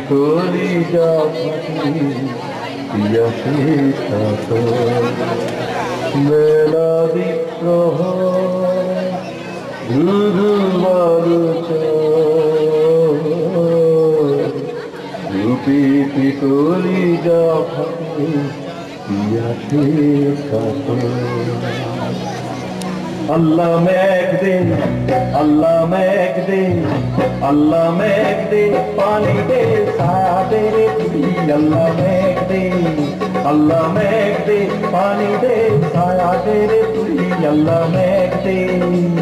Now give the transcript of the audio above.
কলিজা ফাটি পিয়াসে কাতর বেলা বিপ্রহ ধুধু বালুচ রূপে কলিজা ফাটি পিয়াসে কাতর अल्लाह में एक दिन पानी दे साया तेरे तुझी अल्लाह में एक दिन पानी दे साया तेरे तुझी अल्लाह में एक दिन